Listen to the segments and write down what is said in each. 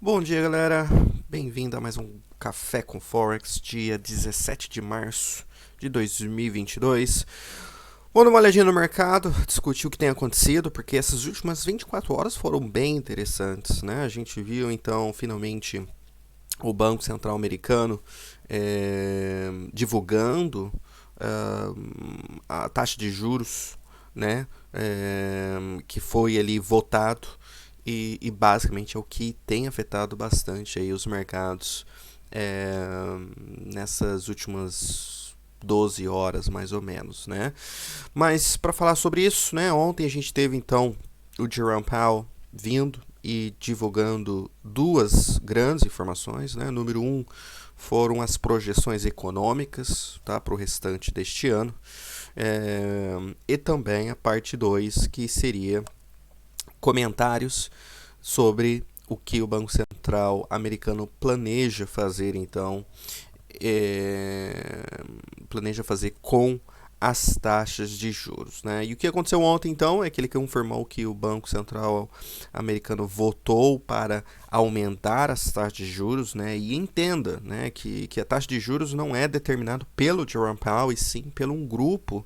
Bom dia, galera. Bem-vindo a mais um Café com Forex, dia 17 de março de 2022. Vou dar uma olhadinha no mercado, discutir o que tem acontecido, porque essas últimas 24 horas foram bem interessantes, né? A gente viu, então, finalmente o Banco Central Americano divulgando a taxa de juros, né? Que foi ali votado e basicamente é o que tem afetado bastante aí os mercados é, nessas últimas 12 horas mais ou menos, né? Mas para falar sobre isso, né? Ontem a gente teve então o Jerome Powell vindo e divulgando duas grandes informações, né? Número um foram as projeções econômicas, tá, para o restante deste ano, e também a parte 2 que seria comentários sobre o que o Banco Central americano planeja fazer, então, planeja fazer com as taxas de juros, né? E o que aconteceu ontem, então, é que ele confirmou que o Banco Central americano votou para aumentar as taxas de juros, né? E entenda, né, que a taxa de juros não é determinada pelo Jerome Powell, e sim pelo um grupo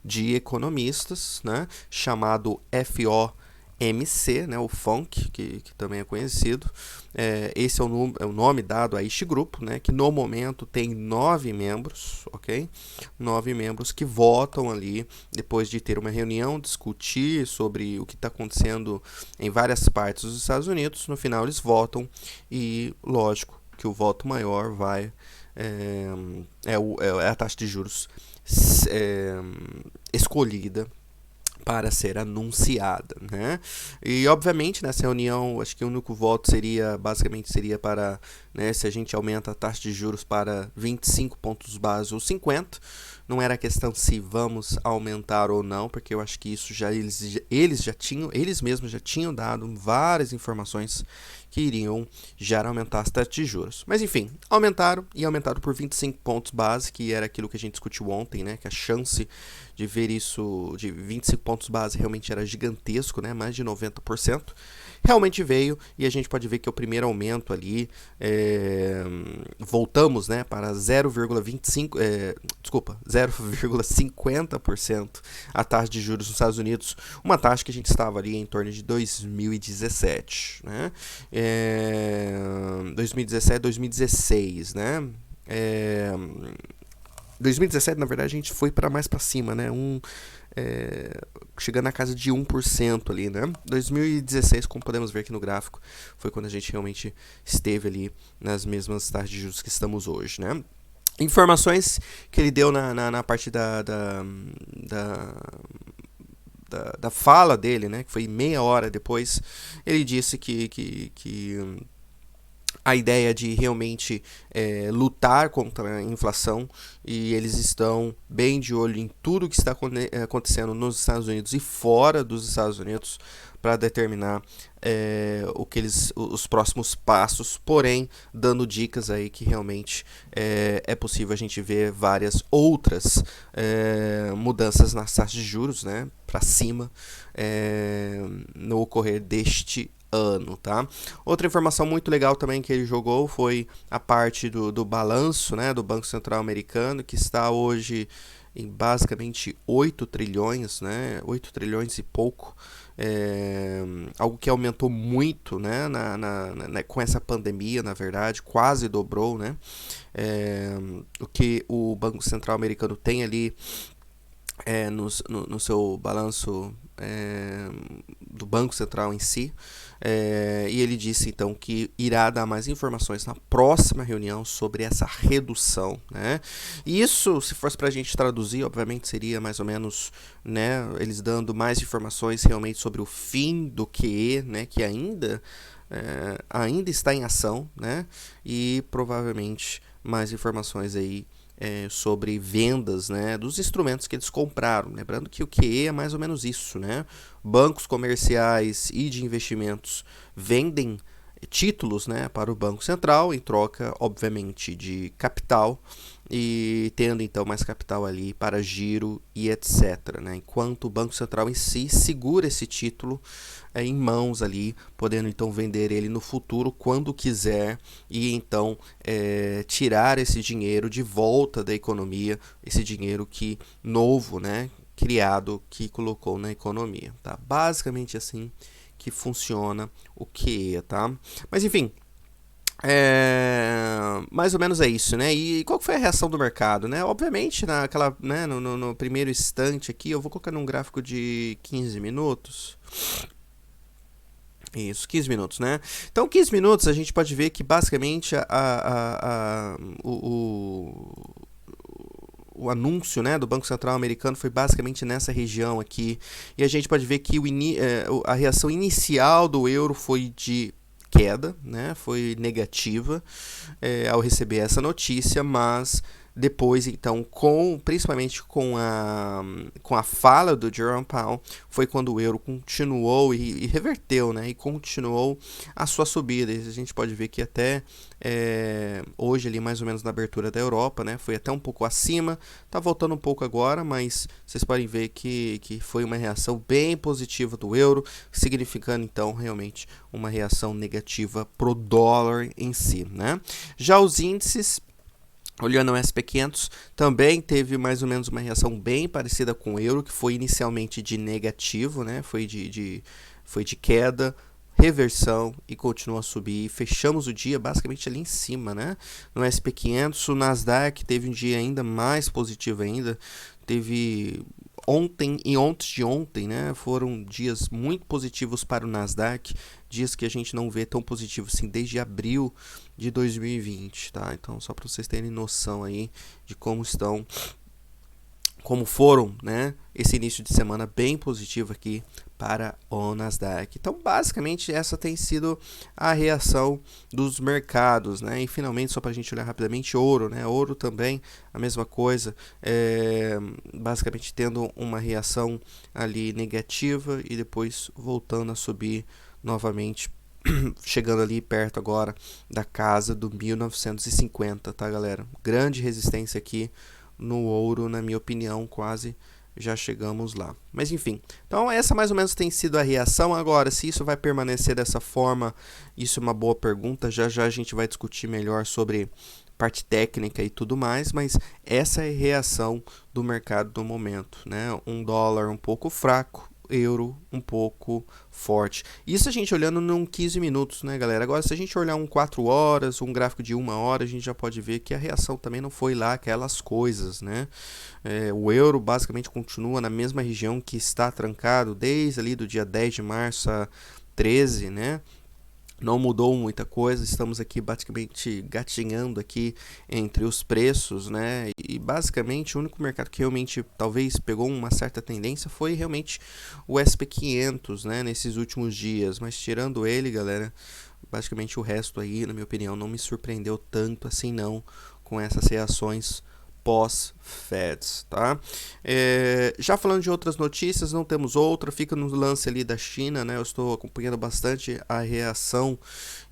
de economistas, né, chamado FOMC, né, o FONC, que também é conhecido. Esse é o nome dado a este grupo, né, que no momento tem 9 membros, ok? 9 membros que votam ali, depois de ter uma reunião, discutir sobre o que está acontecendo em várias partes dos Estados Unidos. No final eles votam e, lógico, que o voto maior vai é a taxa de juros é, escolhida para ser anunciada, né? E obviamente nessa reunião, acho que o único voto basicamente seria para, né, se a gente aumenta a taxa de juros para 25 pontos base ou 50. Não era questão se vamos aumentar ou não, porque eu acho que isso eles mesmos já tinham dado várias informações que iriam já aumentar as taxas de juros. Mas enfim, aumentaram por 25 pontos base, que era aquilo que a gente discutiu ontem, né? Que a chance de ver isso de 25 pontos base realmente era gigantesco, né? Mais de 90%. Realmente veio e a gente pode ver que o primeiro aumento ali, voltamos, né, para 0,25, desculpa, 0,50% a taxa de juros nos Estados Unidos, uma taxa que a gente estava ali em torno de 2017, né? 2017, 2016, né? 2017, na verdade, a gente foi para mais para cima, né? Chegando na casa de 1% ali, né? 2016, como podemos ver aqui no gráfico, foi quando a gente realmente esteve ali nas mesmas taxas de juros que estamos hoje, né? Informações que ele deu na parte da fala dele, né? Que foi meia hora depois, ele disse que a ideia de realmente lutar contra a inflação, e eles estão bem de olho em tudo que está acontecendo nos Estados Unidos e fora dos Estados Unidos para determinar os próximos passos, porém dando dicas aí que realmente é possível a gente ver várias outras mudanças nas taxas de juros, né, para cima, no ocorrer deste ano, tá? Outra informação muito legal também que ele jogou foi a parte do balanço, né, do Banco Central americano, que está hoje em basicamente 8 trilhões, né, 8 trilhões e pouco, algo que aumentou muito, né, com essa pandemia, na verdade, quase dobrou, né, o que o Banco Central americano tem ali no seu balanço do Banco Central em si, e ele disse então que irá dar mais informações na próxima reunião sobre essa redução, né? E isso, se fosse para a gente traduzir, obviamente seria mais ou menos, né, eles dando mais informações realmente sobre o fim do QE, né, que ainda está em ação, né, e provavelmente mais informações aí sobre vendas, né, dos instrumentos que eles compraram. Lembrando que o QE é mais ou menos isso, né? Bancos comerciais e de investimentos vendem títulos, né, para o Banco Central em troca, obviamente, de capital, e tendo então mais capital ali para giro e etc, né? Enquanto o Banco Central em si segura esse título em mãos ali, podendo então vender ele no futuro quando quiser e então tirar esse dinheiro de volta da economia, esse dinheiro que novo, né, criado, que colocou na economia, tá? Basicamente assim que funciona o QE, tá? Mas enfim, mais ou menos é isso, né? E qual foi a reação do mercado, né? Obviamente, naquela, né, no primeiro instante aqui, eu vou colocar num gráfico de 15 minutos. Isso, 15 minutos, né? Então, 15 minutos a gente pode ver que basicamente o anúncio, né, do Banco Central americano foi basicamente nessa região aqui. E a gente pode ver que a reação inicial do euro foi de queda, né, foi negativa ao receber essa notícia, mas depois, então, principalmente com a fala do Jerome Powell, foi quando o euro continuou e reverteu, né, e continuou a sua subida. E a gente pode ver que até hoje, ali mais ou menos na abertura da Europa, né, foi até um pouco acima, tá voltando um pouco agora, mas vocês podem ver que foi uma reação bem positiva do euro, significando então realmente uma reação negativa pro dólar em si, né? Já os índices, olhando o SP500, também teve mais ou menos uma reação bem parecida com o euro, que foi inicialmente de negativo, né? Foi de queda, reversão e continuou a subir. Fechamos o dia basicamente ali em cima, né? No SP500, o Nasdaq teve um dia ainda mais positivo ainda. Teve ontem e antes de ontem, né? Foram dias muito positivos para o Nasdaq, dias que a gente não vê tão positivo assim desde abril de 2020, tá? Então, só para vocês terem noção aí de como foram, né, esse início de semana bem positivo aqui para o Nasdaq. Então, basicamente, essa tem sido a reação dos mercados, né? E finalmente, só para a gente olhar rapidamente, ouro, né? Ouro também, a mesma coisa, basicamente tendo uma reação ali negativa e depois voltando a subir novamente, chegando ali perto agora da casa do 1950, tá, galera? Grande resistência aqui no ouro, na minha opinião, quase já chegamos lá. Mas enfim, então essa mais ou menos tem sido a reação. Agora, se isso vai permanecer dessa forma, isso é uma boa pergunta. Já já a gente vai discutir melhor sobre parte técnica e tudo mais, mas essa é a reação do mercado no momento, né? Um dólar um pouco fraco, euro um pouco forte. Isso a gente olhando num 15 minutos, né, galera? Agora, se a gente olhar um 4 horas, um gráfico de 1 hora, a gente já pode ver que a reação também não foi lá aquelas coisas, né? O euro basicamente continua na mesma região que está trancado desde ali do dia 10 de março a 13, né? Não mudou muita coisa, estamos aqui basicamente gatinhando aqui entre os preços, né? E basicamente o único mercado que realmente talvez pegou uma certa tendência foi realmente o SP500, né? Nesses últimos dias, mas tirando ele, galera, basicamente o resto aí, na minha opinião, não me surpreendeu tanto assim não com essas reações pós-Feds, tá? Já falando de outras notícias, não temos outra, fica no lance ali da China, né? Eu estou acompanhando bastante a reação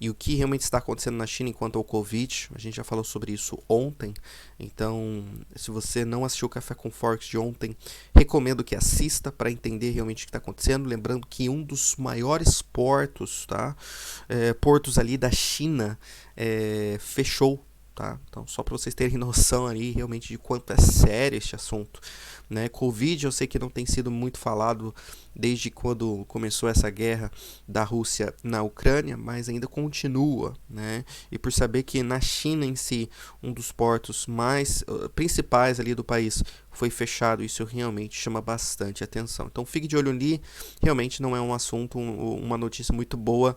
e o que realmente está acontecendo na China enquanto ao Covid. A gente já falou sobre isso ontem, então se você não assistiu o Café com Forex de ontem, recomendo que assista para entender realmente o que está acontecendo. Lembrando que um dos maiores portos, tá? Portos ali da China fechou. Tá? Então, só para vocês terem noção ali realmente de quanto é sério este assunto, né? Covid eu sei que não tem sido muito falado desde quando começou essa guerra da Rússia na Ucrânia, mas ainda continua, né? E por saber que na China em si, um dos portos mais principais ali do país foi fechado, isso realmente chama bastante atenção. Então fique de olho ali, realmente não é um assunto, uma notícia muito boa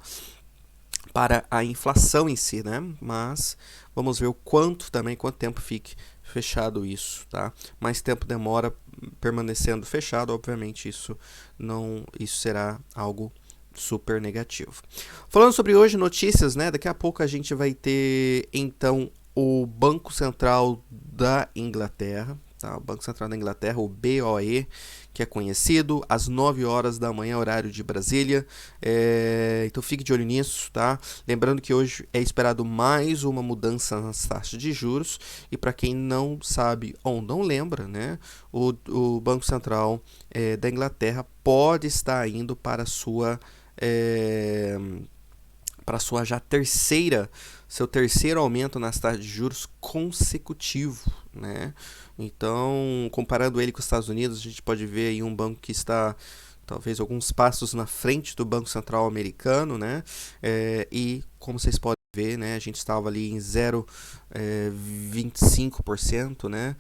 para a inflação em si, né? Mas vamos ver quanto tempo fique fechado isso, tá? Mais tempo demora permanecendo fechado, obviamente isso será algo super negativo. Falando sobre hoje notícias, né? Daqui a pouco a gente vai ter então o Banco Central da Inglaterra, tá? O Banco Central da Inglaterra, o BOE, que é conhecido, às 9 horas da manhã, horário de Brasília. Então fique de olho nisso, tá? Lembrando que hoje é esperado mais uma mudança nas taxas de juros, e para quem não sabe ou não lembra, né, o Banco Central da Inglaterra pode estar indo para sua já seu terceiro aumento nas taxas de juros consecutivo, né? Então, comparando ele com os Estados Unidos, a gente pode ver aí um banco que está talvez alguns passos na frente do Banco Central americano, né? E como vocês podem ver, né, a gente estava ali em 0,25%, né?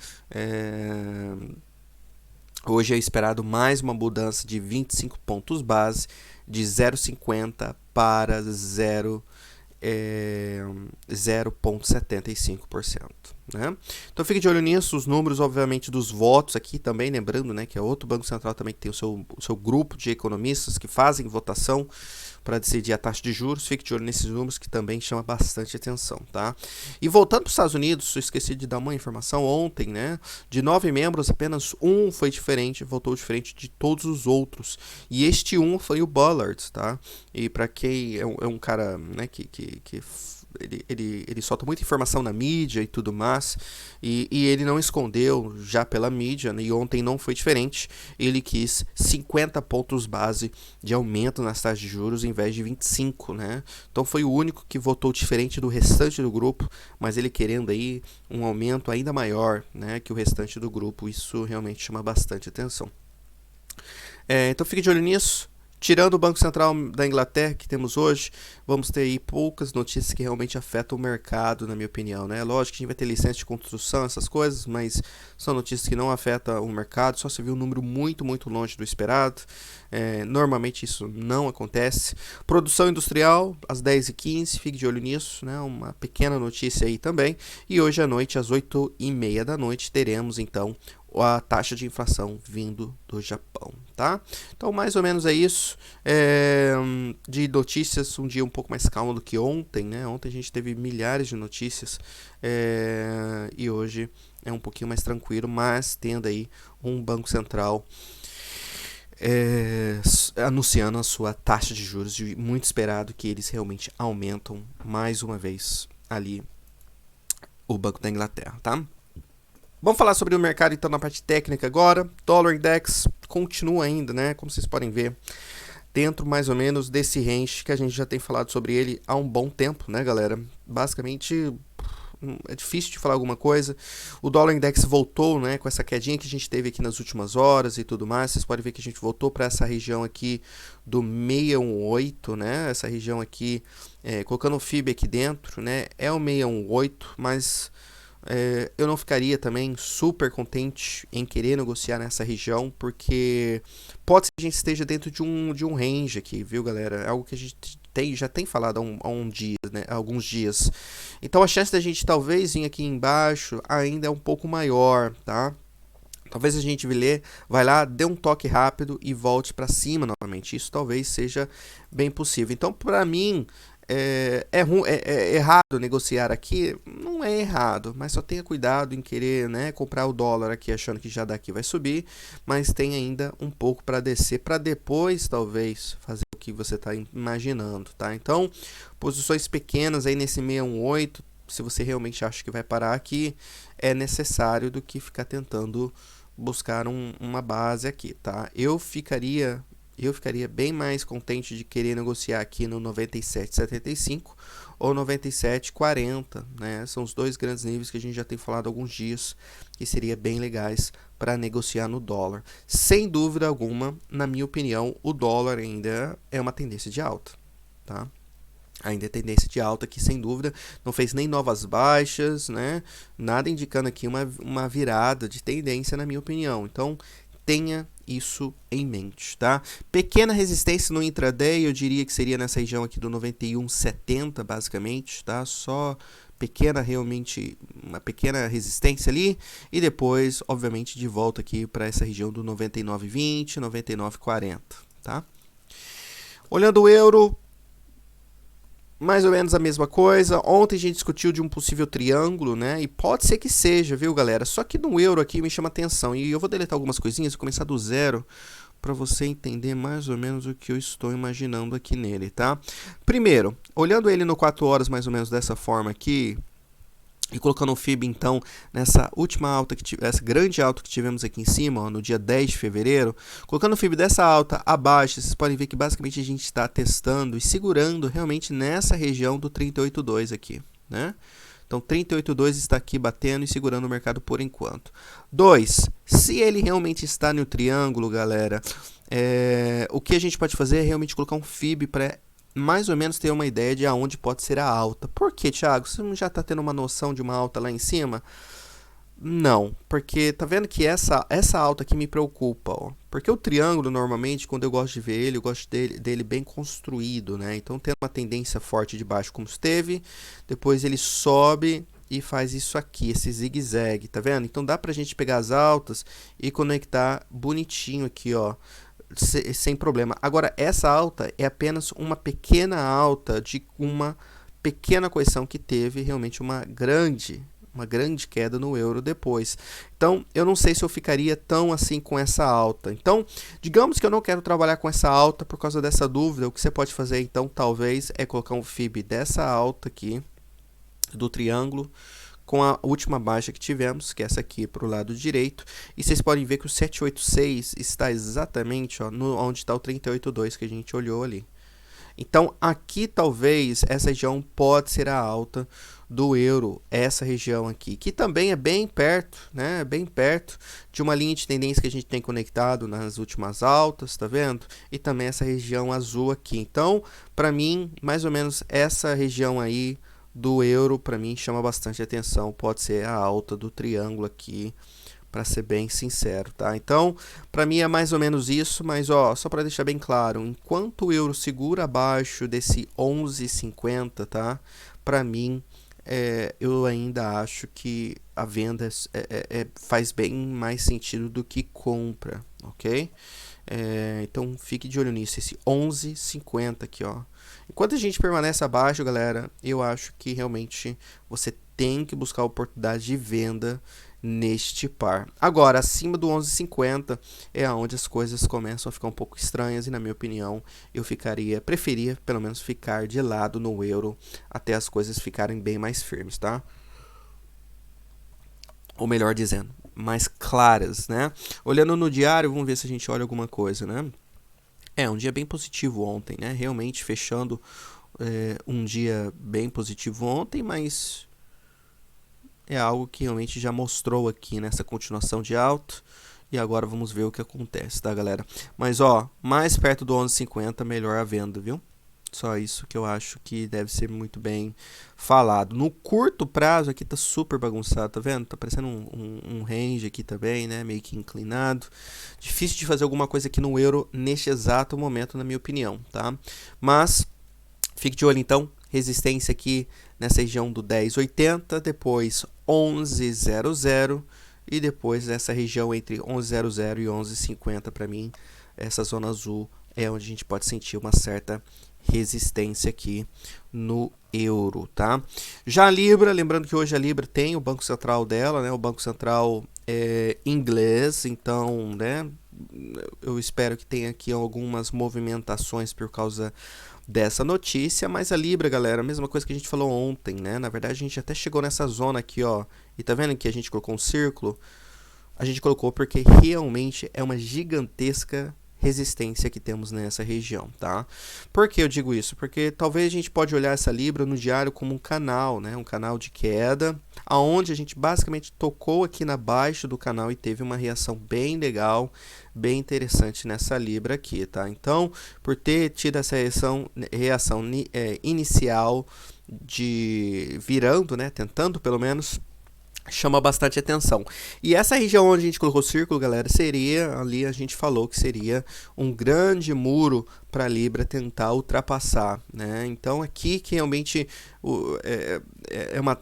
Hoje é esperado mais uma mudança de 25 pontos base, de 0,50 para 0,75%. Né? Então fique de olho nisso, os números, obviamente, dos votos aqui também, lembrando, né, que é outro Banco Central também que tem o seu grupo de economistas que fazem votação para decidir a taxa de juros. Fique de olho nesses números que também chama bastante atenção, tá? E voltando para os Estados Unidos, eu esqueci de dar uma informação ontem, né? De 9 membros, apenas um foi diferente, votou diferente de todos os outros. E este um foi o Bullard, tá? E para quem é um cara, né, que ele solta muita informação na mídia e tudo mais, e ele não escondeu já pela mídia, né, e ontem não foi diferente. Ele quis 50 pontos base de aumento nas taxas de juros em vez de 25, né? Então foi o único que votou diferente do restante do grupo, mas ele querendo aí um aumento ainda maior, né, que o restante do grupo. Isso realmente chama bastante atenção. Então fique de olho nisso. Tirando o Banco Central da Inglaterra que temos hoje, vamos ter aí poucas notícias que realmente afetam o mercado, na minha opinião, né? Lógico que a gente vai ter licença de construção, essas coisas, mas são notícias que não afetam o mercado, só se viu um número muito, muito longe do esperado. Normalmente isso não acontece. Produção industrial, às 10h15, fique de olho nisso, né? Uma pequena notícia aí também. E hoje à noite, às 8h30 da noite, teremos então a taxa de inflação vindo do Japão, tá? Então, mais ou menos é isso. De notícias, um dia um pouco mais calmo do que ontem, né? Ontem a gente teve milhares de notícias, e hoje é um pouquinho mais tranquilo, mas tendo aí um Banco Central anunciando a sua taxa de juros, e muito esperado que eles realmente aumentam mais uma vez ali o Banco da Inglaterra, tá? Vamos falar sobre o mercado então na parte técnica agora. Dollar Index continua ainda, né, como vocês podem ver, dentro mais ou menos desse range que a gente já tem falado sobre ele há um bom tempo, né, galera? Basicamente é difícil de falar alguma coisa. O Dollar Index voltou, né, com essa quedinha que a gente teve aqui nas últimas horas e tudo mais. Vocês podem ver que a gente voltou para essa região aqui do 618, né? Essa região aqui, colocando o FIB aqui dentro, né, é o 618, mas eu não ficaria também super contente em querer negociar nessa região, porque pode ser que a gente esteja dentro de um range aqui, viu, galera? É algo que a gente já tem falado há alguns dias. Então a chance da gente talvez vir aqui embaixo ainda é um pouco maior, tá? Talvez a gente vai lá, dê um toque rápido e volte para cima novamente. Isso talvez seja bem possível. Então, para mim, é errado negociar aqui? Não é errado, mas só tenha cuidado em querer, né, comprar o dólar aqui achando que já daqui vai subir, mas tem ainda um pouco para descer, para depois talvez fazer o que você está imaginando, tá? Então, posições pequenas aí nesse 618, se você realmente acha que vai parar aqui, é necessário do que ficar tentando buscar uma base aqui, tá? Eu ficaria bem mais contente de querer negociar aqui no 97,75 ou 97,40, né? São os dois grandes níveis que a gente já tem falado há alguns dias que seria bem legais para negociar no dólar. Sem dúvida alguma, na minha opinião, o dólar ainda é uma tendência de alta, tá? Ainda é tendência de alta que, sem dúvida, não fez nem novas baixas, né? Nada indicando aqui uma virada de tendência, na minha opinião. Então, tenha isso em mente, tá? Pequena resistência no intraday, eu diria que seria nessa região aqui do 91,70, basicamente, tá? Só realmente uma pequena resistência ali, e depois, obviamente, de volta aqui para essa região do 99,20, 99,40, tá? Olhando o euro, mais ou menos a mesma coisa. Ontem a gente discutiu de um possível triângulo, né? E pode ser que seja, viu, galera? Só que no euro aqui me chama atenção. E eu vou deletar algumas coisinhas e começar do zero para você entender mais ou menos o que eu estou imaginando aqui nele, tá? Primeiro, olhando ele no 4 horas mais ou menos dessa forma aqui, e colocando o FIB, então, nessa última alta, essa grande alta que tivemos aqui em cima, ó, no dia 10 de fevereiro, colocando o FIB dessa alta abaixo, vocês podem ver que basicamente a gente está testando e segurando realmente nessa região do 38,2 aqui, né? Então, 38,2 está aqui batendo e segurando o mercado por enquanto. 2. Se ele realmente está no triângulo, galera, o que a gente pode fazer é realmente colocar um FIB para mais ou menos ter uma ideia de aonde pode ser a alta. Por quê, Thiago? Você não já está tendo uma noção de uma alta lá em cima? Não, porque tá vendo que essa alta aqui me preocupa, ó. Porque o triângulo, normalmente, quando eu gosto de ver ele, eu gosto dele bem construído, né? Então, tendo uma tendência forte de baixo como esteve, depois ele sobe e faz isso aqui, esse zigue-zague, tá vendo? Então, dá pra gente pegar as altas e conectar bonitinho aqui, ó, sem problema. Agora, essa alta é apenas uma pequena alta de uma pequena correção que teve realmente uma grande queda no euro depois. Então, eu não sei se eu ficaria tão assim com essa alta. Então, digamos que eu não quero trabalhar com essa alta por causa dessa dúvida. O que você pode fazer, então, talvez, é colocar um FIB dessa alta aqui, do triângulo, com a última baixa que tivemos, que é essa aqui para o lado direito, e vocês podem ver que o 786 está exatamente ó, onde está o 38,2 que a gente olhou ali. Então, aqui talvez essa região pode ser a alta do euro, essa região aqui, que também é bem perto, né? Bem perto de uma linha de tendência que a gente tem conectado nas últimas altas, tá vendo? E também essa região azul aqui. Então, para mim, mais ou menos essa região aí do euro, para mim, chama bastante atenção. Pode ser a alta do triângulo aqui, para ser bem sincero, tá? Então, para mim é mais ou menos isso, mas ó, só para deixar bem claro, enquanto o euro segura abaixo desse 11,50, tá? Para mim, eu ainda acho que a venda faz bem mais sentido do que compra, ok? Então, fique de olho nisso, esse 11,50 aqui, ó. Enquanto a gente permanece abaixo, galera, eu acho que realmente você tem que buscar oportunidade de venda neste par. Agora, acima do 11,50 é onde as coisas começam a ficar um pouco estranhas e, na minha opinião, eu preferia pelo menos ficar de lado no euro até as coisas ficarem bem mais firmes, tá? Ou melhor dizendo, mais claras, né? Olhando no diário, vamos ver se a gente olha alguma coisa, né? Um dia bem positivo ontem, né? Realmente fechando um dia bem positivo ontem, mas é algo que realmente já mostrou aqui nessa continuação de alta. E agora vamos ver o que acontece, tá, galera? Mas, ó, mais perto do 11,50, melhor a venda, viu? Só isso que eu acho que deve ser muito bem falado. No curto prazo, aqui tá super bagunçado, tá vendo? Tá parecendo um range aqui também, né? Meio que inclinado. Difícil de fazer alguma coisa aqui no euro neste exato momento, na minha opinião, tá? Mas, fique de olho então. Resistência aqui nessa região do 10,80, depois 11,00 e depois essa região entre 11,00 e 11,50 para mim. Essa zona azul é onde a gente pode sentir uma certa resistência aqui no euro, tá? Já a Libra, lembrando que hoje a Libra tem o Banco Central dela, né? O Banco Central inglês, então, né? Eu espero que tenha aqui algumas movimentações por causa dessa notícia, mas a Libra, galera, a mesma coisa que a gente falou ontem, né? Na verdade, a gente até chegou nessa zona aqui, ó, e tá vendo que a gente colocou um círculo? A gente colocou porque realmente é uma gigantesca resistência que temos nessa região, tá? Por que eu digo isso? Porque talvez a gente pode olhar essa Libra no diário como um canal, né? Um canal de queda, aonde a gente basicamente tocou aqui na baixa do canal e teve uma reação bem legal, bem interessante nessa Libra aqui, tá? Então, por ter tido essa reação inicial de virando, né? Tentando pelo menos, chama bastante atenção. E essa região onde a gente colocou o círculo, galera, seria ali, a gente falou que seria um grande muro para a Libra tentar ultrapassar, né? Então aqui que realmente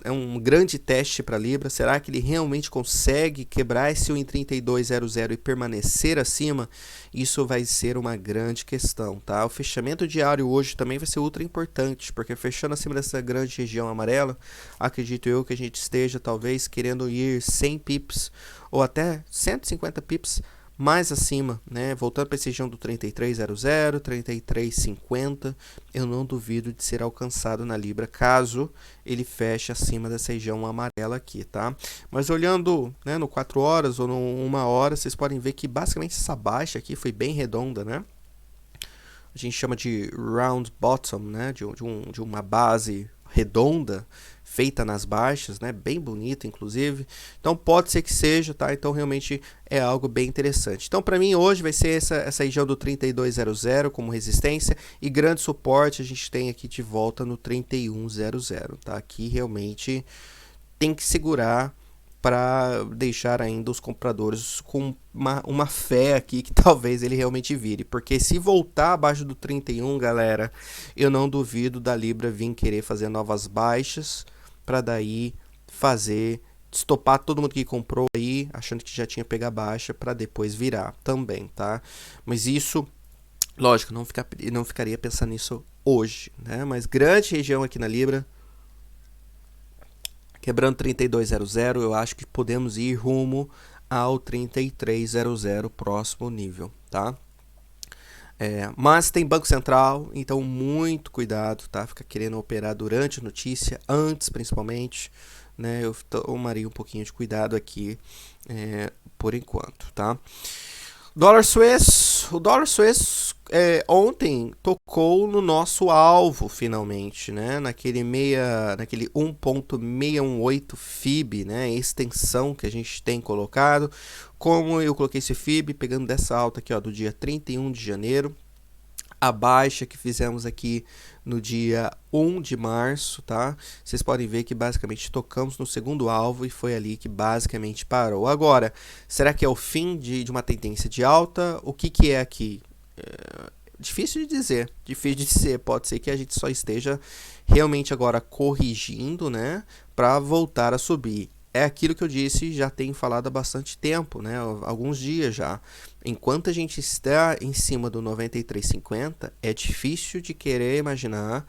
é um grande teste para a Libra. Será que ele realmente consegue quebrar esse 1,3200 e permanecer acima? Isso vai ser uma grande questão, tá? O fechamento diário hoje também vai ser ultra importante, porque fechando acima dessa grande região amarela, acredito eu que a gente esteja talvez querendo ir 100 pips ou até 150 pips mais acima, né? Voltando para essa região do 3300, 3350, eu não duvido de ser alcançado na Libra, caso ele feche acima dessa região amarela aqui, tá? Mas olhando, né, no 4 horas ou no 1 hora, vocês podem ver que basicamente essa baixa aqui foi bem redonda, né? A gente chama de round bottom, né? De uma base redonda, feita nas baixas, né? Bem bonita, inclusive. Então, pode ser que seja, tá? Então, realmente é algo bem interessante. Então, para mim, hoje vai ser essa região do 3200 como resistência e grande suporte a gente tem aqui de volta no 3100, tá? Aqui, realmente, tem que segurar para deixar ainda os compradores com uma fé aqui que talvez ele realmente vire, porque se voltar abaixo do 31, galera, eu não duvido da Libra vir querer fazer novas baixas para daí fazer estopar todo mundo que comprou aí, achando que já tinha pego a baixa para depois virar também, tá? Mas isso, lógico, não ficaria pensando nisso hoje, né? Mas grande região aqui na Libra, quebrando 3200, eu acho que podemos ir rumo ao 3300, próximo nível, tá? Mas tem Banco Central, então muito cuidado, tá? Fica querendo operar durante a notícia, antes principalmente, né? Eu tomaria um pouquinho de cuidado aqui, por enquanto, tá? Dólar suíço, o dólar suíço ontem tocou no nosso alvo finalmente, né? Naquele 1,618 FIB, né? Extensão que a gente tem colocado. Como eu coloquei esse FIB, pegando dessa alta aqui, ó, do dia 31 de janeiro, a baixa que fizemos aqui no dia 1 de março, tá? Vocês podem ver que basicamente tocamos no segundo alvo e foi ali que basicamente parou. Agora, será que é o fim de uma tendência de alta? O que é aqui? Difícil de dizer, pode ser que a gente só esteja realmente agora corrigindo, né, para voltar a subir. É aquilo que eu disse, já tenho falado há bastante tempo, né, alguns dias já. Enquanto a gente está em cima do 93,50, é difícil de querer imaginar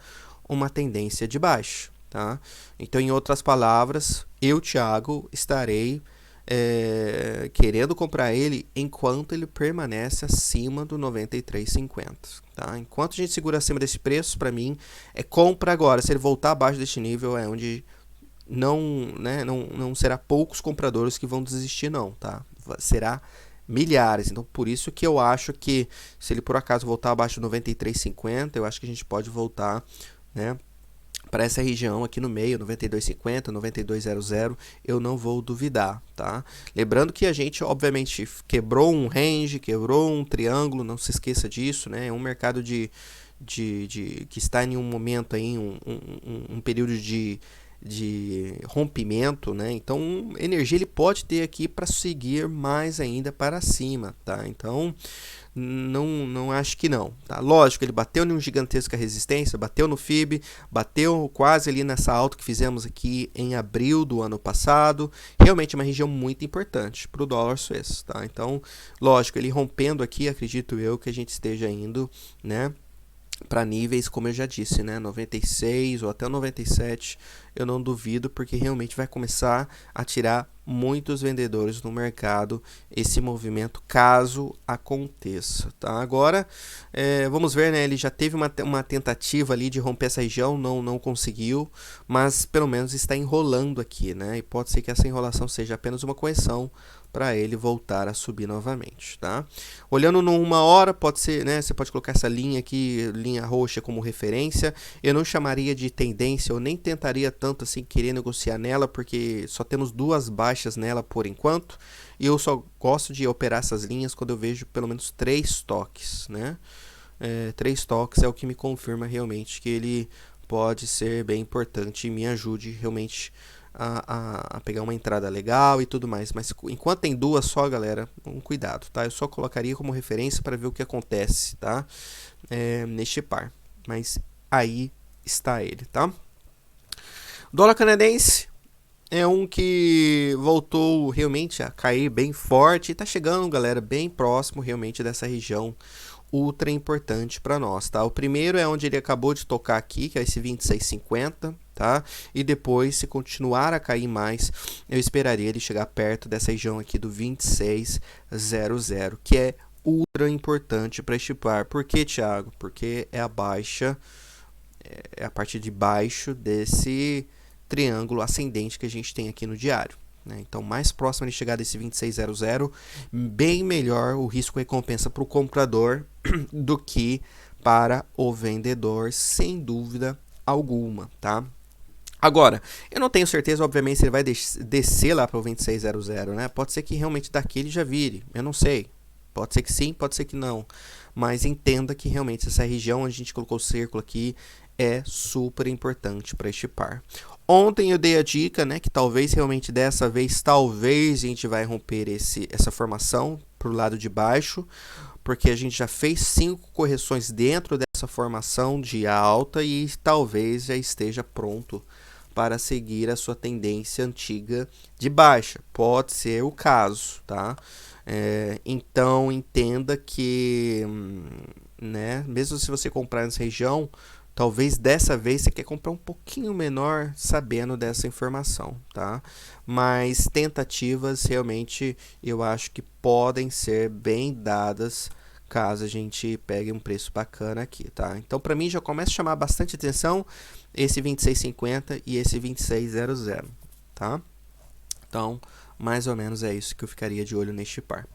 uma tendência de baixo, tá? Então, em outras palavras, eu, Thiago, estarei querendo comprar ele enquanto ele permanece acima do 93,50, tá? Enquanto a gente segura acima desse preço, para mim, é compra agora. Se ele voltar abaixo deste nível, é onde não será poucos compradores que vão desistir, não, tá? Será milhares. Então, por isso que eu acho que se ele por acaso voltar abaixo do 93,50, eu acho que a gente pode voltar, né, para essa região aqui no meio, 92,50, 92,00, eu não vou duvidar, tá? Lembrando que a gente, obviamente, quebrou um range, quebrou um triângulo, não se esqueça disso, né? É um mercado que está em um momento aí, um período de rompimento, né? Então, energia ele pode ter aqui para seguir mais ainda para cima, tá? Então, não acho que não, tá? Lógico, ele bateu em uma gigantesca resistência, bateu no FIB, bateu quase ali nessa alta que fizemos aqui em abril do ano passado. Realmente é uma região muito importante para o dólar suíço, tá? Então, lógico, ele rompendo aqui, acredito eu que a gente esteja indo, né, para níveis, como eu já disse, né, 96 ou até 97, eu não duvido, porque realmente vai começar a tirar muitos vendedores no mercado esse movimento, caso aconteça, tá? Agora, vamos ver, né, ele já teve uma tentativa ali de romper essa região, não conseguiu, mas pelo menos está enrolando aqui, né, e pode ser que essa enrolação seja apenas uma correção para ele voltar a subir novamente, tá? Olhando no 1 hora, pode ser, né, você pode colocar essa linha aqui, linha roxa, como referência. Eu não chamaria de tendência, eu nem tentaria tanto assim querer negociar nela, porque só temos duas baixas nela por enquanto, e eu só gosto de operar essas linhas quando eu vejo pelo menos 3 toques, né? 3 toques é o que me confirma realmente que ele pode ser bem importante e me ajude realmente a pegar uma entrada legal e tudo mais. Mas enquanto tem duas só, galera, cuidado, tá? Eu só colocaria como referência para ver o que acontece, tá? Neste par. Mas aí está ele, tá? Dólar canadense é um que voltou realmente a cair bem forte e tá chegando, galera, bem próximo realmente dessa região ultra importante para nós, tá? O primeiro é onde ele acabou de tocar aqui, que é esse 26,50, tá? E depois, se continuar a cair mais, eu esperaria ele chegar perto dessa região aqui do 26,00, que é ultra importante para este par. Por que, Thiago? Porque é a baixa, é a parte de baixo desse triângulo ascendente que a gente tem aqui no diário. Então, mais próximo de chegar desse 26,00, bem melhor o risco-recompensa para o comprador do que para o vendedor, sem dúvida alguma, tá? Agora, eu não tenho certeza, obviamente, se ele vai descer lá para o 26,00, né? Pode ser que realmente daqui ele já vire, eu não sei. Pode ser que sim, pode ser que não. Mas entenda que realmente essa região onde a gente colocou o círculo aqui é super importante para este par. Ontem eu dei a dica, né, que talvez realmente dessa vez, talvez a gente vai romper essa formação para o lado de baixo, porque a gente já fez 5 correções dentro dessa formação de alta e talvez já esteja pronto para seguir a sua tendência antiga de baixa. Pode ser o caso, tá? Então entenda que, né, mesmo se você comprar nessa região, talvez dessa vez você quer comprar um pouquinho menor sabendo dessa informação, tá? Mas tentativas realmente eu acho que podem ser bem dadas caso a gente pegue um preço bacana aqui, tá? Então para mim já começa a chamar bastante atenção esse 26,50 e esse 26,00, tá? Então, mais ou menos é isso que eu ficaria de olho neste par.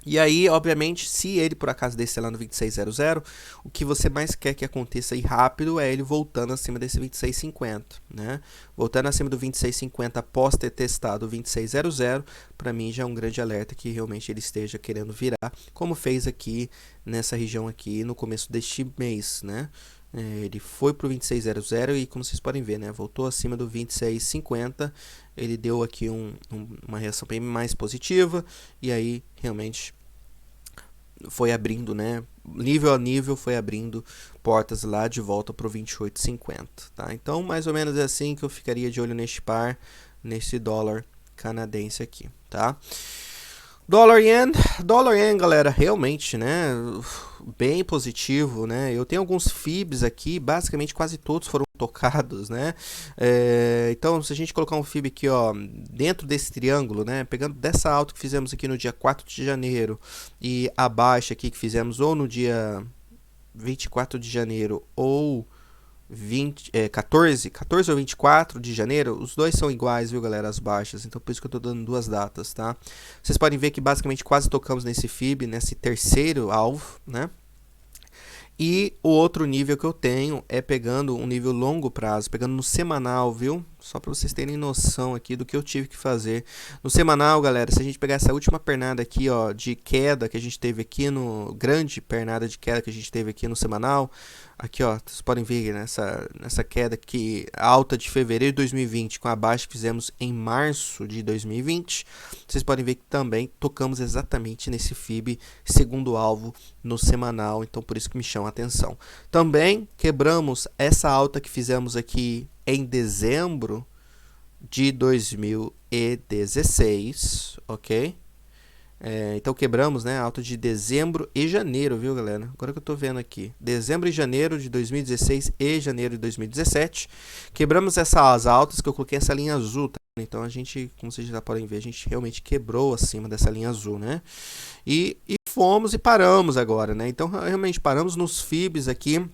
E aí, obviamente, se ele por acaso descer lá no 26,00, o que você mais quer que aconteça aí rápido é ele voltando acima desse 26,50, né? Voltando acima do 26,50 após ter testado o 26,00, para mim já é um grande alerta que realmente ele esteja querendo virar, como fez aqui nessa região aqui no começo deste mês, né? Ele foi para o 26,00 e, como vocês podem ver, né, voltou acima do 26,50. Ele deu aqui uma reação bem mais positiva e aí realmente foi abrindo, né, nível a nível, foi abrindo portas lá de volta para o 28,50, tá? Então, mais ou menos é assim que eu ficaria de olho neste par, nesse dólar canadense aqui, tá? Dólar yen, galera, realmente, né, bem positivo, né? Eu tenho alguns FIBs aqui, basicamente quase todos foram tocados, né? Então, se a gente colocar um FIB aqui, ó, dentro desse triângulo, né, pegando dessa alta que fizemos aqui no dia 4 de janeiro e a baixa aqui que fizemos ou no dia 24 de janeiro ou 14 ou 24 de janeiro, os dois são iguais, viu, galera, as baixas, então por isso que eu tô dando duas datas, tá? Vocês podem ver que basicamente quase tocamos nesse FIB, nesse terceiro alvo, né? E o outro nível que eu tenho é pegando um nível longo prazo, pegando no semanal, viu? Só para vocês terem noção aqui do que eu tive que fazer. No semanal, galera, se a gente pegar essa última pernada aqui, ó, de queda que a gente teve aqui no... grande pernada de queda que a gente teve aqui no semanal. Aqui, ó, vocês podem ver nessa queda aqui, alta de fevereiro de 2020, com a baixa que fizemos em março de 2020. Vocês podem ver que também tocamos exatamente nesse FIB, segundo alvo, no semanal. Então, por isso que me chama a atenção. Também quebramos essa alta que fizemos aqui em dezembro de 2016, ok? Então quebramos, né, a alta de dezembro e janeiro, viu, galera? Agora que eu tô vendo aqui, dezembro e janeiro de 2016 e janeiro de 2017, quebramos essas altas que eu coloquei essa linha azul, tá? Então a gente, como vocês já podem ver, a gente realmente quebrou acima dessa linha azul, né? E fomos e paramos agora, né? Então realmente paramos nos FIBs aqui.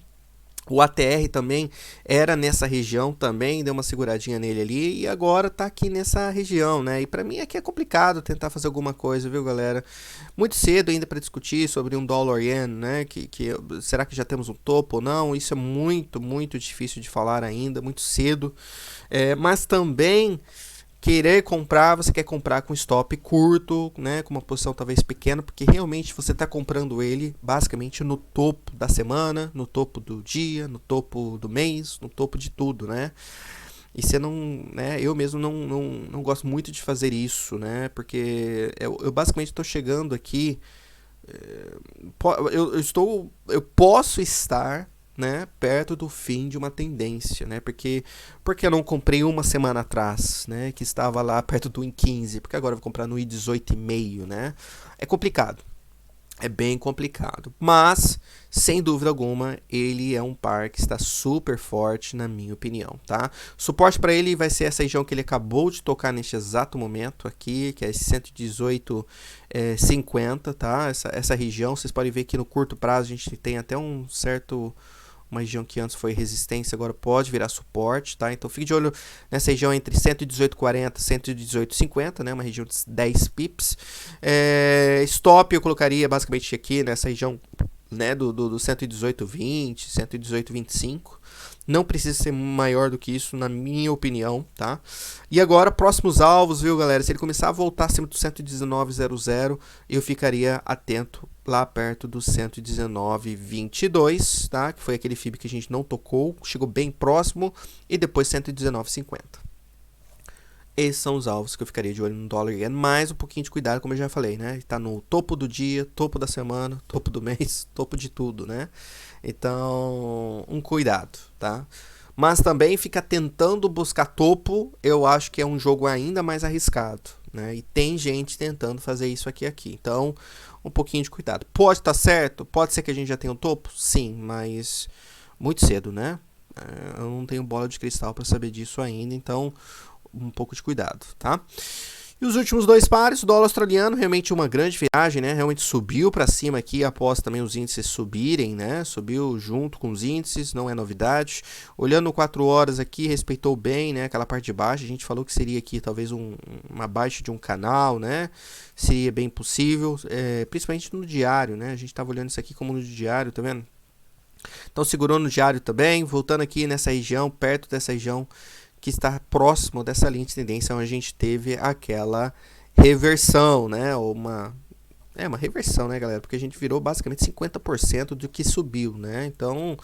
O ATR também era nessa região também, deu uma seguradinha nele ali e agora tá aqui nessa região, né? E para mim aqui é complicado tentar fazer alguma coisa, viu, galera? Muito cedo ainda para discutir sobre um dólar yen, né? Será que já temos um topo ou não? Isso é muito, muito difícil de falar ainda, muito cedo. Mas também querer comprar, você quer comprar com stop curto, né, com uma posição talvez pequena, porque realmente você está comprando ele basicamente no topo da semana, no topo do dia, no topo do mês, no topo de tudo, né? E você não, né, eu mesmo não gosto muito de fazer isso, né, porque eu basicamente estou chegando aqui, eu posso estar, né, perto do fim de uma tendência, né, porque eu não comprei uma semana atrás, né, que estava lá perto do I15, porque agora eu vou comprar no I18,5, né, é complicado. É bem complicado, mas sem dúvida alguma ele é um par que está super forte na minha opinião, tá? Suporte para ele vai ser essa região que ele acabou de tocar neste exato momento aqui, que é 118,50, tá? Essa região, vocês podem ver que no curto prazo a gente tem até uma região que antes foi resistência, agora pode virar suporte, tá? Então fique de olho nessa região entre 118,40 e 118,50, né? Uma região de 10 pips. Stop eu colocaria basicamente aqui nessa região, né, do 118,20, 118,25. Não precisa ser maior do que isso, na minha opinião, tá? E agora, próximos alvos, viu, galera? Se ele começar a voltar acima do 119,00, eu ficaria atento lá perto do 119,22, tá? Que foi aquele FIB que a gente não tocou, chegou bem próximo, e depois 119,50. Esses são os alvos que eu ficaria de olho no dólar yen, mais um pouquinho de cuidado, como eu já falei, né? Está no topo do dia, topo da semana, topo do mês, topo de tudo, né? Então, um cuidado, tá? Mas também fica tentando buscar topo, eu acho que é um jogo ainda mais arriscado, né? E tem gente tentando fazer isso aqui. Então, um pouquinho de cuidado. Pode estar certo? Pode ser que a gente já tenha um topo? Sim, mas muito cedo, né? Eu não tenho bola de cristal para saber disso ainda, então um pouco de cuidado, tá? E os últimos dois pares, o dólar australiano, realmente uma grande viagem, né? Realmente subiu para cima aqui após também os índices subirem, né? Subiu junto com os índices, não é novidade. Olhando 4 horas aqui, respeitou bem, né? Aquela parte de baixo, a gente falou que seria aqui talvez uma baixa de um canal, né? Seria bem possível, principalmente no diário, né? A gente estava olhando isso aqui como no diário, tá vendo? Então segurou no diário também, voltando aqui nessa região, perto dessa região que está próximo dessa linha de tendência onde a gente teve aquela reversão, né? Uma reversão, né, galera? Porque a gente virou basicamente 50% do que subiu, né? Então,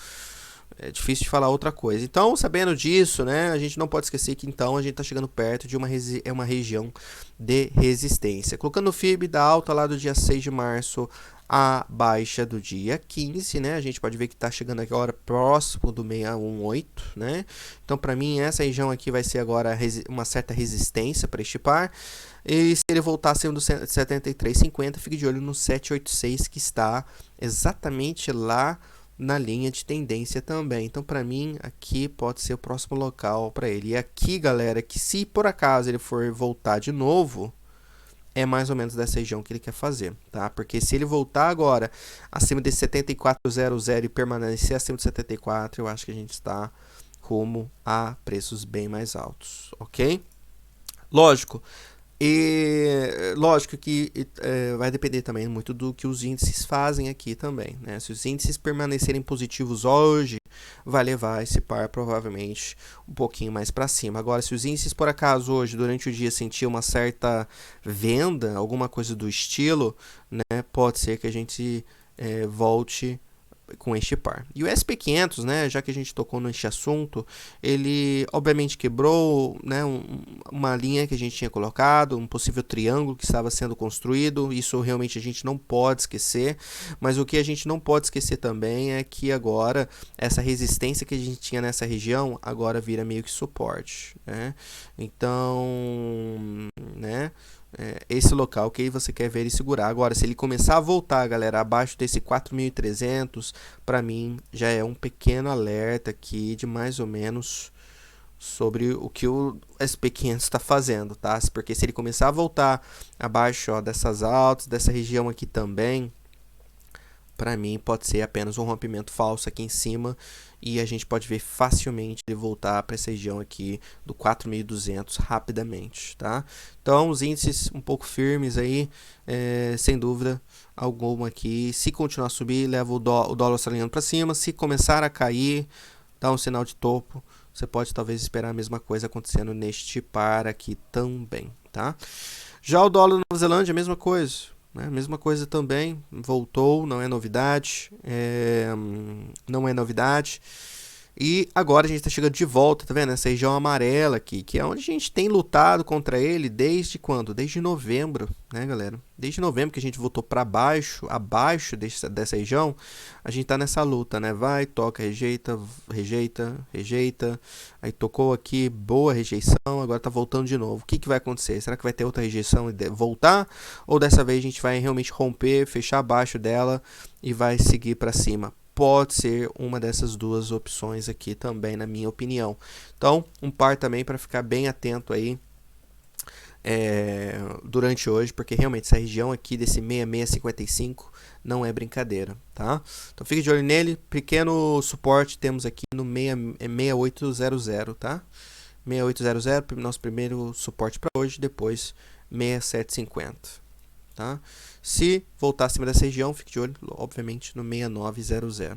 é difícil de falar outra coisa. Então, sabendo disso, né, a gente não pode esquecer que então a gente está chegando perto de uma região de resistência. Colocando o FIB da alta lá do dia 6 de março, a baixa do dia 15, né? A gente pode ver que está chegando agora próximo do 618, né? Então, para mim, essa região aqui vai ser agora uma certa resistência para este par. E se ele voltar acima do 73,50, fique de olho no 786, que está exatamente lá na linha de tendência também. Então, para mim, aqui pode ser o próximo local para ele. E aqui, galera, que se por acaso ele for voltar de novo, é mais ou menos dessa região que ele quer fazer, tá? Porque se ele voltar agora acima de 74,00 e permanecer acima de 74, eu acho que a gente está rumo a preços bem mais altos, ok? Lógico que vai depender também muito do que os índices fazem aqui também, né? Se os índices permanecerem positivos hoje, vai levar esse par provavelmente um pouquinho mais para cima. Agora, se os índices por acaso hoje, durante o dia, sentir uma certa venda, alguma coisa do estilo, né, pode ser que a gente volte com este par. E o SP500, né, já que a gente tocou neste assunto, ele obviamente quebrou, né, uma linha que a gente tinha colocado, um possível triângulo que estava sendo construído. Isso realmente a gente não pode esquecer, mas o que a gente não pode esquecer também é que agora essa resistência que a gente tinha nessa região agora vira meio que suporte, né? Então, né, esse local que você quer ver ele segurar. Agora, se ele começar a voltar, galera, abaixo desse 4.300, para mim já é um pequeno alerta aqui de mais ou menos sobre o que o SP500 está fazendo, tá? Porque se ele começar a voltar abaixo, ó, dessas altas, dessa região aqui também, para mim pode ser apenas um rompimento falso aqui em cima e a gente pode ver facilmente ele voltar para essa região aqui do 4.200 rapidamente, tá? Então os índices um pouco firmes aí, sem dúvida alguma aqui. Se continuar a subir, leva o dólar australiano para cima. Se começar a cair, dá um sinal de topo. Você pode talvez esperar a mesma coisa acontecendo neste par aqui também, tá? Já o dólar da Nova Zelândia, a mesma coisa. Mesma coisa também, voltou, não é novidade, não é novidade. E agora a gente está chegando de volta, tá vendo? Essa região amarela aqui, que é onde a gente tem lutado contra ele desde quando? Desde novembro, né, galera? Desde novembro que a gente voltou para baixo, abaixo dessa região, a gente tá nessa luta, né? Vai, toca, rejeita, rejeita, rejeita. Aí tocou aqui, boa rejeição, agora tá voltando de novo. O que vai acontecer? Será que vai ter outra rejeição e voltar? Ou dessa vez a gente vai realmente romper, fechar abaixo dela e vai seguir para cima? Pode ser uma dessas duas opções aqui também, na minha opinião. Então, um par também para ficar bem atento aí durante hoje, porque realmente essa região aqui desse 6655 não é brincadeira, tá? Então fique de olho nele. Pequeno suporte temos aqui no 6800, tá? 6800, nosso primeiro suporte para hoje, depois 6750. Tá? Se voltar acima dessa região, fique de olho, obviamente, no 6900.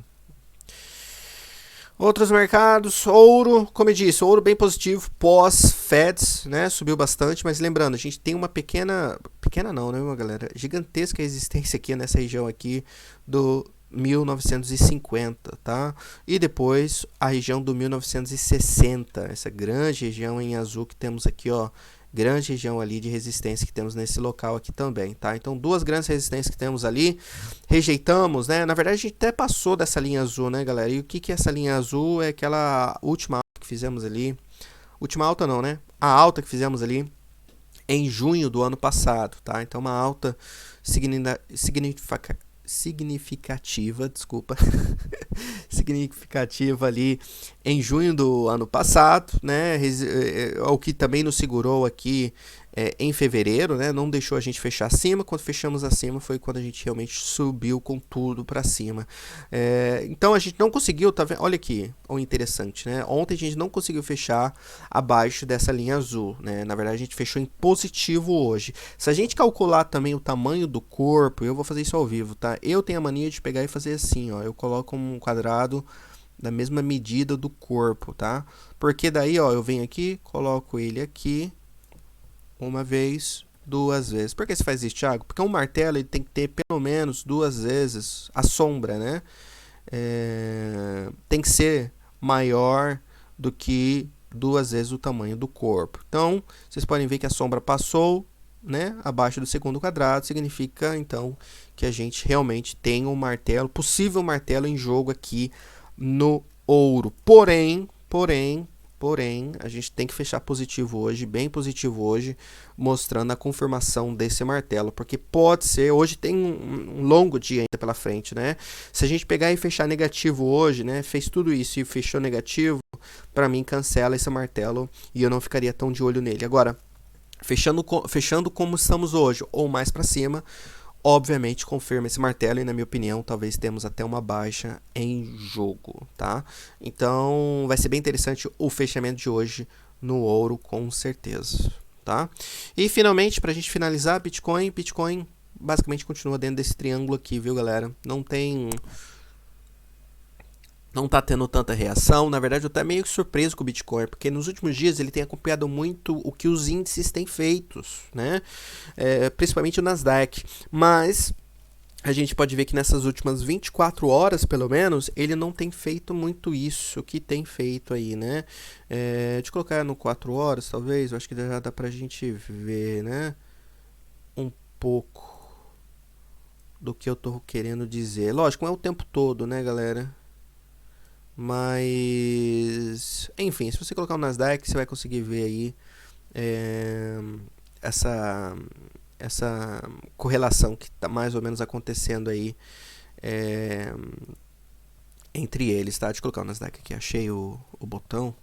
Outros mercados, ouro, como eu disse, ouro bem positivo, pós-Feds, né, subiu bastante, mas lembrando, a gente tem uma pequena não, né, galera, gigantesca resistência aqui nessa região aqui do 1950, tá? E depois a região do 1960, essa grande região em azul que temos aqui, ó, grande região ali de resistência que temos nesse local aqui também, tá? Então, duas grandes resistências que temos ali, rejeitamos, né? Na verdade, a gente até passou dessa linha azul, né, galera? E o que é essa linha azul? É aquela última alta que fizemos ali, última alta não, né? A alta que fizemos ali em junho do ano passado, tá? Então, uma alta significativa, desculpa, significativa ali em junho do ano passado, né, o que também nos segurou aqui em fevereiro, né, não deixou a gente fechar acima. Quando fechamos acima foi quando a gente realmente subiu com tudo para cima. Então a gente não conseguiu, tá vendo? Olha aqui, o interessante, né, ontem a gente não conseguiu fechar abaixo dessa linha azul, né, na verdade a gente fechou em positivo hoje. Se a gente calcular também o tamanho do corpo, eu vou fazer isso ao vivo, tá? Eu tenho a mania de pegar e fazer assim, ó, eu coloco um quadrado da mesma medida do corpo, tá? Porque daí, ó, eu venho aqui, coloco ele aqui, uma vez, duas vezes. Por que você faz isso, Thiago? Porque um martelo ele tem que ter pelo menos duas vezes a sombra, né? Tem que ser maior do que duas vezes o tamanho do corpo. Então, vocês podem ver que a sombra passou, né, abaixo do segundo quadrado, significa então que a gente realmente tem um martelo, possível martelo em jogo aqui no ouro. Porém, a gente tem que fechar positivo hoje, bem positivo hoje, mostrando a confirmação desse martelo, porque pode ser, hoje tem um longo dia ainda pela frente, né? Se a gente pegar e fechar negativo hoje, né, fez tudo isso e fechou negativo, para mim cancela esse martelo e eu não ficaria tão de olho nele. Agora, fechando como estamos hoje, ou mais para cima, obviamente confirma esse martelo e, na minha opinião, talvez temos até uma baixa em jogo, tá? Então, vai ser bem interessante o fechamento de hoje no ouro, com certeza, tá? E, finalmente, para a gente finalizar, Bitcoin basicamente continua dentro desse triângulo aqui, viu, galera? Não tá tendo tanta reação. Na verdade, eu tô meio surpreso com o Bitcoin, porque nos últimos dias ele tem acompanhado muito o que os índices têm feito, né? Principalmente o Nasdaq. Mas a gente pode ver que nessas últimas 24 horas, pelo menos, ele não tem feito muito isso que tem feito aí, né? Deixa eu colocar no 4 horas, talvez. Eu acho que já dá pra gente ver, né? Um pouco do que eu tô querendo dizer. Lógico, não é o tempo todo, né, galera? Mas, enfim, se você colocar o Nasdaq, você vai conseguir ver aí essa correlação que está mais ou menos acontecendo aí entre eles, tá? Deixa eu colocar o Nasdaq aqui, achei o botão.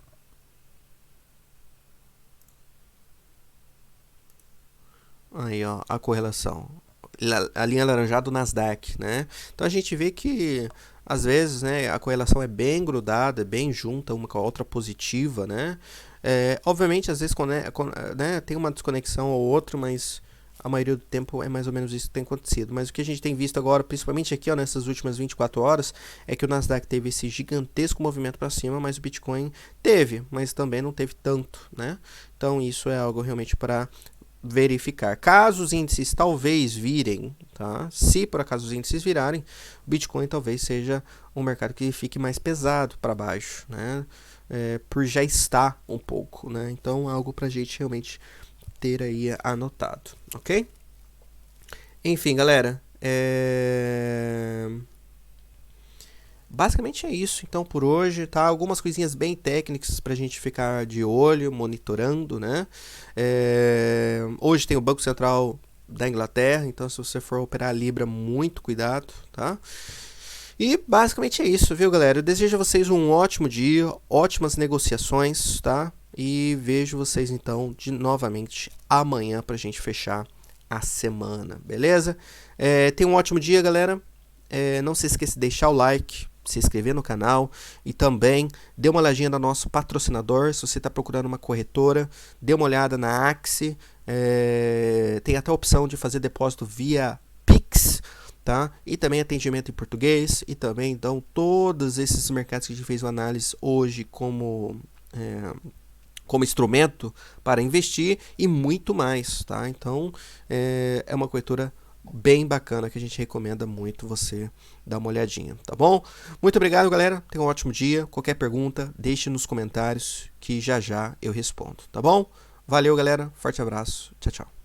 Aí, ó, a correlação. A linha laranjada do Nasdaq, né? Então a gente vê que às vezes, né, a correlação é bem grudada, bem junta uma com a outra, positiva, né? Obviamente, às vezes, né, tem uma desconexão ou outra, mas a maioria do tempo é mais ou menos isso que tem acontecido. Mas o que a gente tem visto agora, principalmente aqui, ó, nessas últimas 24 horas, é que o Nasdaq teve esse gigantesco movimento para cima, mas o Bitcoin teve, mas também não teve tanto, né? Então isso é algo realmente para verificar. Caso os índices talvez virem, tá? Se por acaso os índices virarem, o Bitcoin talvez seja um mercado que fique mais pesado para baixo, né? Por já estar um pouco, né? Então, algo para a gente realmente ter aí anotado, ok? Enfim, galera, basicamente é isso, então, por hoje, tá? Algumas coisinhas bem técnicas pra gente ficar de olho, monitorando, né? Hoje tem o Banco Central da Inglaterra, então se você for operar a Libra, muito cuidado, tá? E basicamente é isso, viu, galera? Eu desejo a vocês um ótimo dia, ótimas negociações, tá? E vejo vocês, então, novamente amanhã pra gente fechar a semana, beleza? Tenha um ótimo dia, galera. Não se esqueça de deixar o like, se inscrever no canal e também dê uma olhadinha no nosso patrocinador. Se você está procurando uma corretora, dê uma olhada na Axie. Tem até a opção de fazer depósito via Pix, tá? E também atendimento em português e também então todos esses mercados que a gente fez uma análise hoje como instrumento para investir e muito mais, tá? Então é uma corretora bem bacana que a gente recomenda muito você dar uma olhadinha, tá bom? Muito obrigado, galera. Tenha um ótimo dia. Qualquer pergunta, deixe nos comentários que já já eu respondo, tá bom? Valeu, galera. Forte abraço. Tchau, tchau.